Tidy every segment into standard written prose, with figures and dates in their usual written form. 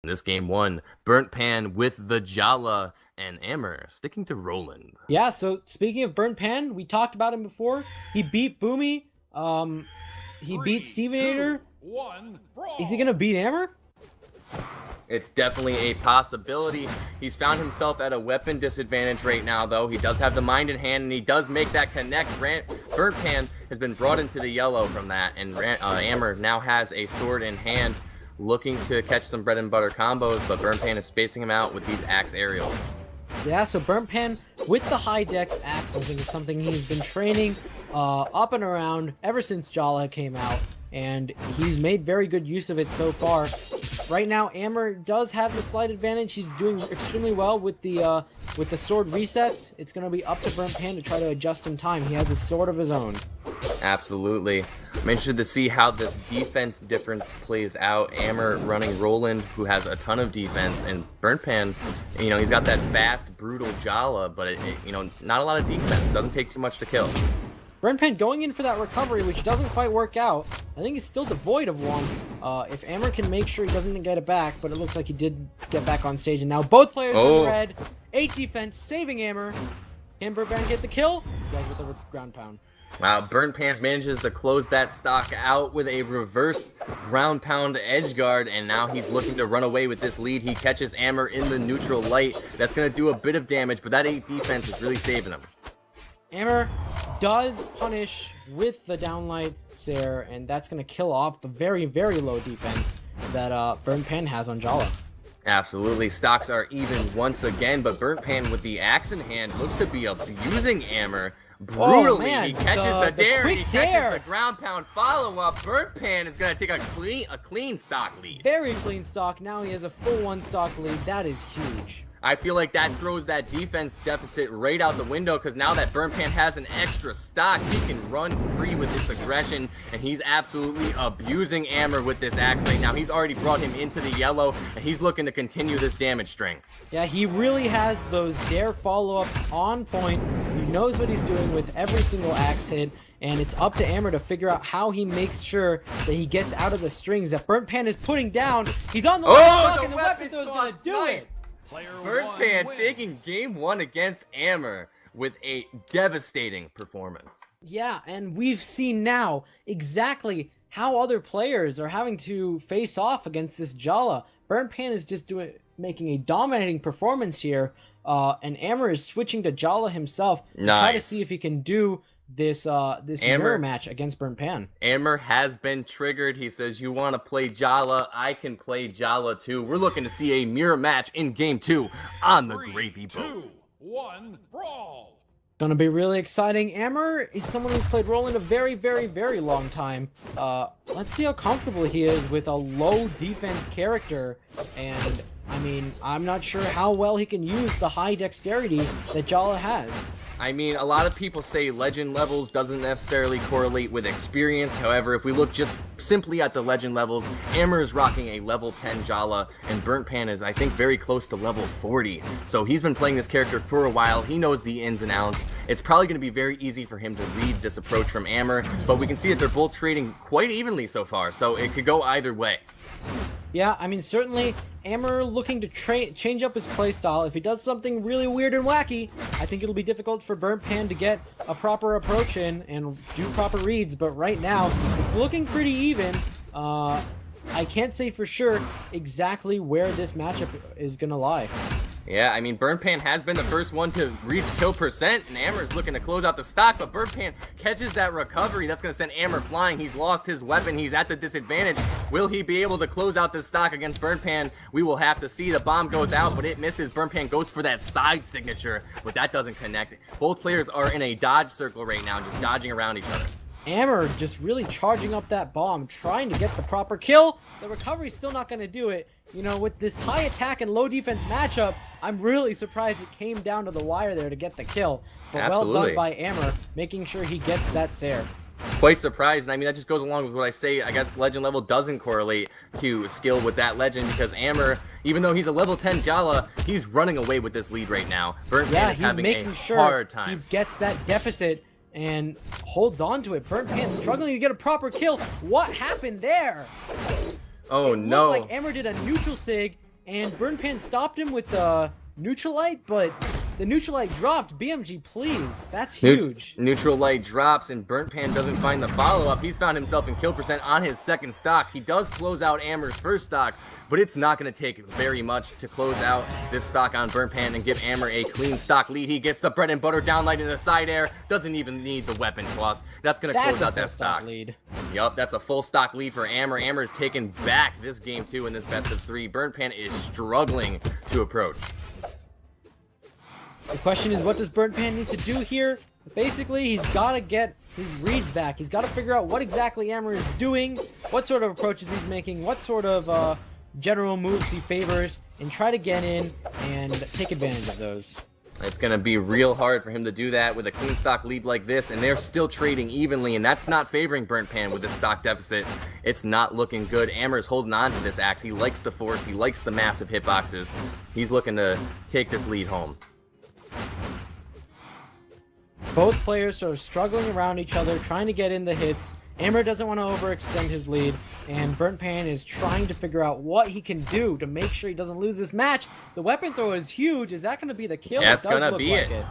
This game one, Burnt Pan with the Jhala and Amer sticking to Roland. Yeah, so speaking of Burnt Pan, we talked about him before. He beat Boomy. He beat Stevenator. Is he gonna beat Amer? It's definitely a possibility. He's found himself at a weapon disadvantage right now, though. He does have the mind in hand, and he does make that connect. Burnt Pan has been brought into the yellow from that, and Amer now has a sword in hand, looking to catch some bread and butter combos, but Burnt Pan is spacing him out with these axe aerials. Yeah, so Burnt Pan with the high dex axe, I think it's something he's been training up and around ever since Jhala came out, and he's made very good use of it so far. Right now, Amer does have the slight advantage. He's doing extremely well with the sword resets. It's going to be up to Burnt Pan to try to adjust in time. He has a sword of his own. Absolutely. I'm interested to see how this defense difference plays out. Amer running Roland, who has a ton of defense, and Burnt Pan, you know, he's got that fast, brutal Jhala, but you know, not a lot of defense. Doesn't take too much to kill. Burnt Pan going in for that recovery, which doesn't quite work out. I think he's still devoid of one. If Amer can make sure he doesn't get it back, but it looks like he did get back on stage, and now both players are red. 8 defense, saving Amer. Can Burnt Pan get the kill? He does with the ground pound. Wow, Burnt Pan manages to close that stock out with a reverse ground pound edge guard, and now he's looking to run away with this lead. He catches Amer in the neutral light. That's going to do a bit of damage, but that 8 defense is really saving him. Amer does punish with the downlight there, and that's going to kill off the very, very low defense that Burnt Pan has on Jhala. Absolutely. Stocks are even once again, but Burnt Pan with the axe in hand looks to be abusing Amer brutally. Oh, man. He catches the dare, he catches dare. the ground pound follow-up. Burnt Pan is going to take a clean stock lead. Very clean stock. Now he has a full 1 stock lead. That is huge. I feel like that throws that defense deficit right out the window, because now that Burnt Pan has an extra stock, he can run free with this aggression, and he's absolutely abusing Amer with this axe right now. He's already brought him into the yellow, and he's looking to continue this damage string. Yeah, he really has those dare follow-ups on point. He knows what he's doing with every single axe hit, and it's up to Amer to figure out how he makes sure that he gets out of the strings that Burnt Pan is putting down. He's on the left stock, and the weapon throw is going to do it. Burnt Pan taking game 1 against Amer with a devastating performance. Yeah, and we've seen now exactly how other players are having to face off against this Jhala. Burnt Pan is just making a dominating performance here, and Amer is switching to Jhala himself to try to see if he can do this mirror match against Burnt Pan. Amer has been triggered. He says, you want to play Jhala? I can play Jhala too. We're looking to see a mirror match in game 2 on the Gravy Boat. 3, 2, 1, brawl! Gonna be really exciting. Amer is someone who's played Roland a very, very, very long time. Let's see how comfortable he is with a low defense character, and I mean, I'm not sure how well he can use the high dexterity that Jhala has. I mean, a lot of people say legend levels doesn't necessarily correlate with experience. However, if we look just simply at the legend levels, Amer is rocking a level 10 Jhala, and Burnt Pan is, I think, very close to level 40. So he's been playing this character for a while. He knows the ins and outs. It's probably going to be very easy for him to read this approach from Amer, but we can see that they're both trading quite evenly so far, so it could go either way. Yeah, I mean, certainly Amer looking to change up his playstyle. If he does something really weird and wacky, I think it'll be difficult for Burnt Pan to get a proper approach in and do proper reads, but right now, it's looking pretty even. I can't say for sure exactly where this matchup is going to lie. Yeah, I mean, Burnt Pan has been the first one to reach kill percent, and Amer's looking to close out the stock, but Burnt Pan catches that recovery. That's going to send Amer flying. He's lost his weapon. He's at the disadvantage. Will he be able to close out this stock against Burnt Pan? We will have to see. The bomb goes out, but it misses. Burnt Pan goes for that side signature, but that doesn't connect. Both players are in a dodge circle right now, just dodging around each other. Amer just really charging up that bomb, trying to get the proper kill. The recovery's still not going to do it. You know, with this high attack and low defense matchup, I'm really surprised it came down to the wire there to get the kill. But Absolutely. Well done by Amer, making sure he gets that Sair. Quite surprised, and I mean, that just goes along with what I say. I guess legend level doesn't correlate to skill with that legend, because Amer, even though he's a level 10 Jhala, he's running away with this lead right now. Burnt Pan is having a hard time. He gets that deficit and holds on to it. Burnt Pan struggling to get a proper kill. What happened there? Oh, it no. looked like Amer did a neutral sig, and Burn Pan stopped him with the neutral light, but the neutral light dropped. BMG, please. That's huge. Neutral light drops, and Burnt Pan doesn't find the follow-up. He's found himself in kill percent on his second stock. He does close out Amer's first stock, but it's not going to take very much to close out this stock on Burnt Pan and give Amer a clean stock lead. He gets the bread and butter downlight in the side air. Doesn't even need the weapon toss. That's going to close out that stock lead. Yup, that's a full stock lead for Amer. Amer is taking back this game 2 in this best of 3. Burnt Pan is struggling to approach. The question is, what does Burnt Pan need to do here? Basically, he's got to get his reads back. He's got to figure out what exactly Amer is doing, what sort of approaches he's making, what sort of general moves he favors, and try to get in and take advantage of those. It's going to be real hard for him to do that with a clean stock lead like this, and they're still trading evenly, and that's not favoring Burnt Pan with this stock deficit. It's not looking good. Amer's holding on to this axe. He likes the force. He likes the massive hitboxes. He's looking to take this lead home. Both players sort of struggling around each other, trying to get in the hits. Amer doesn't want to overextend his lead, and Burnt Pan is trying to figure out what he can do to make sure he doesn't lose this match. The weapon throw is huge. Is that going to be the kill? That's going to be it.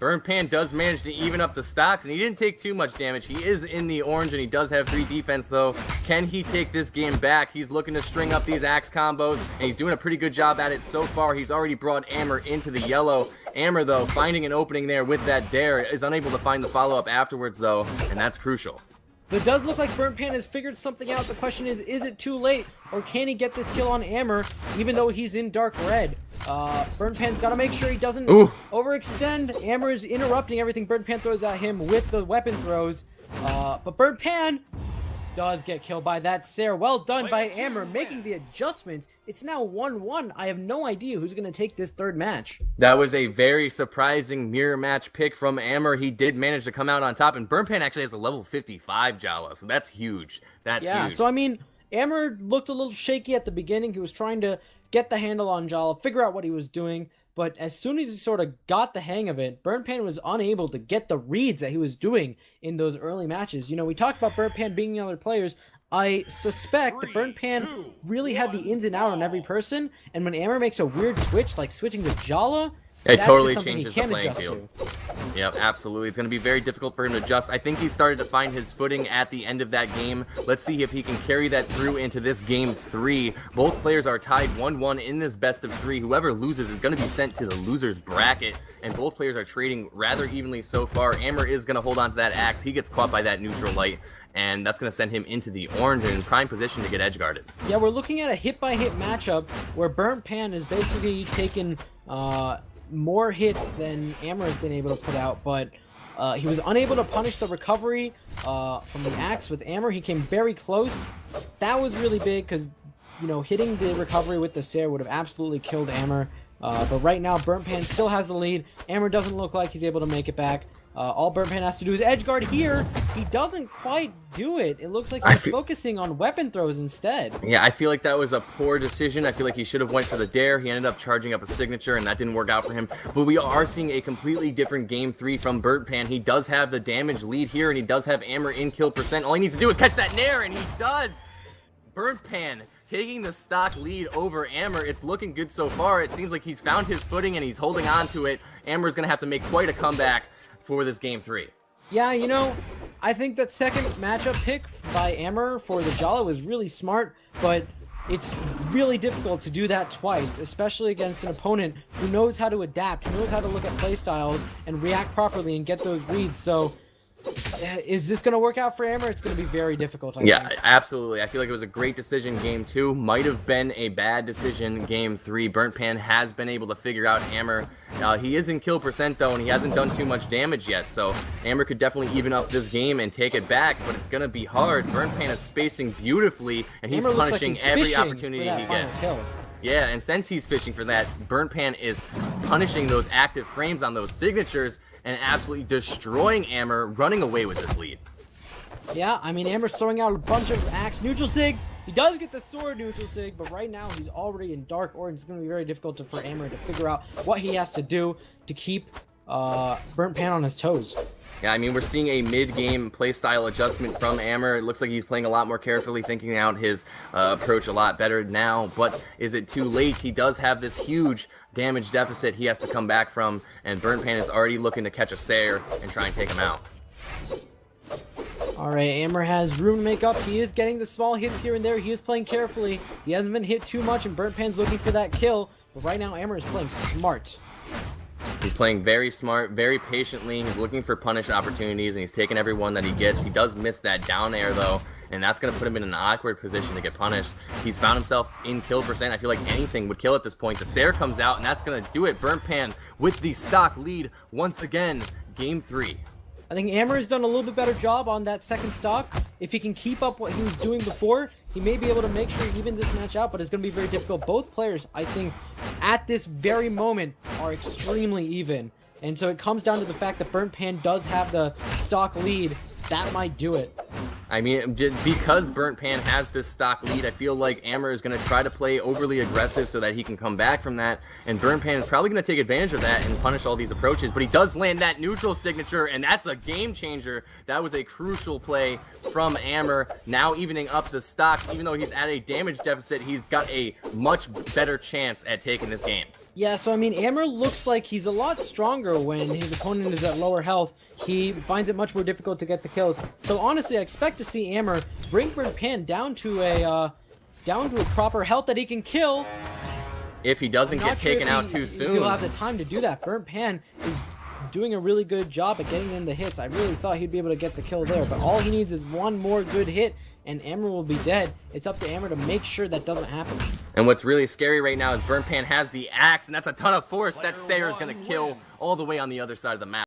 Burnt Pan does manage to even up the stocks, and he didn't take too much damage. He is in the orange, and he does have 3 defense, though. Can he take this game back? He's looking to string up these axe combos, and he's doing a pretty good job at it so far. He's already brought Amer into the yellow. Amer, though, finding an opening there with that dare, is unable to find the follow-up afterwards, though, and that's crucial. So it does look like Burnt Pan has figured something out. The question is it too late, or can he get this kill on Amer, even though he's in dark red? Burnt Pan's got to make sure he doesn't overextend. Amer is interrupting everything Burnt Pan throws at him with the weapon throws. But Burnt Pan does get killed by that Sair. Well done by Amer, making the adjustments. It's now 1-1. I have no idea who's going to take this third match. That was a very surprising mirror match pick from Amer. He did manage to come out on top, and Burnt Pan actually has a level 55 Jhala, so that's huge. That's huge. So I mean, Amer looked a little shaky at the beginning. He was trying to get the handle on Jhala, figure out what he was doing. But as soon as he sort of got the hang of it, Burnt Pan was unable to get the reads that he was doing in those early matches. You know, we talked about Burnt Pan being the other players. I suspect that Burnt Pan really had the ins and out on every person. And when Amer makes a weird switch, like switching to Jhala, it totally changes the playing field. Yep, absolutely. It's going to be very difficult for him to adjust. I think he started to find his footing at the end of that game. Let's see if he can carry that through into this game 3. Both players are tied 1-1 in this best of 3. Whoever loses is going to be sent to the loser's bracket, and both players are trading rather evenly so far. Amer is going to hold on to that axe. He gets caught by that neutral light, and that's going to send him into the orange and in prime position to get edge guarded. Yeah, we're looking at a hit-by-hit matchup where Burnt Pan is basically taken more hits than Amer has been able to put out, but he was unable to punish the recovery from the axe with Amer. He came very close. That was really big because, you know, hitting the recovery with the Sair would have absolutely killed Amer. But right now, Burnt Pan still has the lead. Amer doesn't look like he's able to make it back. All Burnt Pan has to do is edge guard here. He doesn't quite do it. It looks like he's focusing on weapon throws instead. Yeah, I feel like that was a poor decision. I feel like he should have went for the dare. He ended up charging up a signature, and that didn't work out for him. But we are seeing a completely different game 3 from Burnt Pan. He does have the damage lead here, and he does have Amer in kill percent. All he needs to do is catch that nair, and he does. Burnt Pan taking the stock lead over Amer. It's looking good so far. It seems like he's found his footing, and he's holding on to it. Amer's going to have to make quite a comeback for this game 3. Yeah, you know, I think that second matchup pick by Amer for the Jhala was really smart, but it's really difficult to do that twice, especially against an opponent who knows how to adapt, who knows how to look at playstyles and react properly and get those reads. So is this going to work out for Amer? It's going to be very difficult, I think. Absolutely. I feel like it was a great decision game 2. Might have been a bad decision game 3. Burnt Pan has been able to figure out Amer. He is in kill percent, though, and he hasn't done too much damage yet. So Amer could definitely even up this game and take it back, but it's going to be hard. Burnt Pan is spacing beautifully, and he's punishing every opportunity he gets. Yeah, and since he's fishing for that, Burnt Pan is punishing those active frames on those signatures and absolutely destroying Amer, running away with this lead. Yeah, I mean, Amer's throwing out a bunch of axe neutral sigs. He does get the sword neutral sig, but right now he's already in dark orange. It's going to be very difficult for Amer to figure out what he has to do to keep Burnt Pan on his toes. Yeah, I mean, we're seeing a mid-game playstyle adjustment from Amer. It looks like he's playing a lot more carefully, thinking out his approach a lot better now. But is it too late? He does have this huge damage deficit he has to come back from, and Burnt Pan is already looking to catch a Sayer and try and take him out. Alright, Amer has room to make up. He is getting the small hits here and there. He is playing carefully. He hasn't been hit too much, and Burnt Pan's looking for that kill. But right now, Amer is playing smart. He's playing very smart, very patiently. He's looking for punish opportunities, and he's taking every one that he gets. He does miss that down air, though, and that's going to put him in an awkward position to get punished. He's found himself in kill percent. I feel like anything would kill at this point. The Sayer comes out, and that's going to do it. Burnt Pan with the stock lead once again. Game 3. I think Amer has done a little bit better job on that second stock. If he can keep up what he was doing before, he may be able to make sure he evens this match out, but it's going to be very difficult. Both players, I think, at this very moment, are extremely even. And so it comes down to the fact that Burnt Pan does have the stock lead. That might do it. I mean, because Burnt Pan has this stock lead, I feel like Amer is going to try to play overly aggressive so that he can come back from that, and Burnt Pan is probably going to take advantage of that and punish all these approaches, but he does land that neutral signature, and that's a game changer. That was a crucial play from Amer, now evening up the stocks. Even though he's at a damage deficit, he's got a much better chance at taking this game. Yeah, so I mean, Amer looks like he's a lot stronger when his opponent is at lower health. He finds it much more difficult to get the kills. So honestly, I expect to see Amer bring Burnt Pan down to a proper health that he can kill. If he doesn't get taken out too soon. If he'll have the time to do that. Burnt Pan is doing a really good job at getting in the hits. I really thought he'd be able to get the kill there, but all he needs is one more good hit, and Amer will be dead. It's up to Amer to make sure that doesn't happen. And what's really scary right now is Burnt Pan has the axe, and that's a ton of force that Sayer is going to kill all the way on the other side of the map.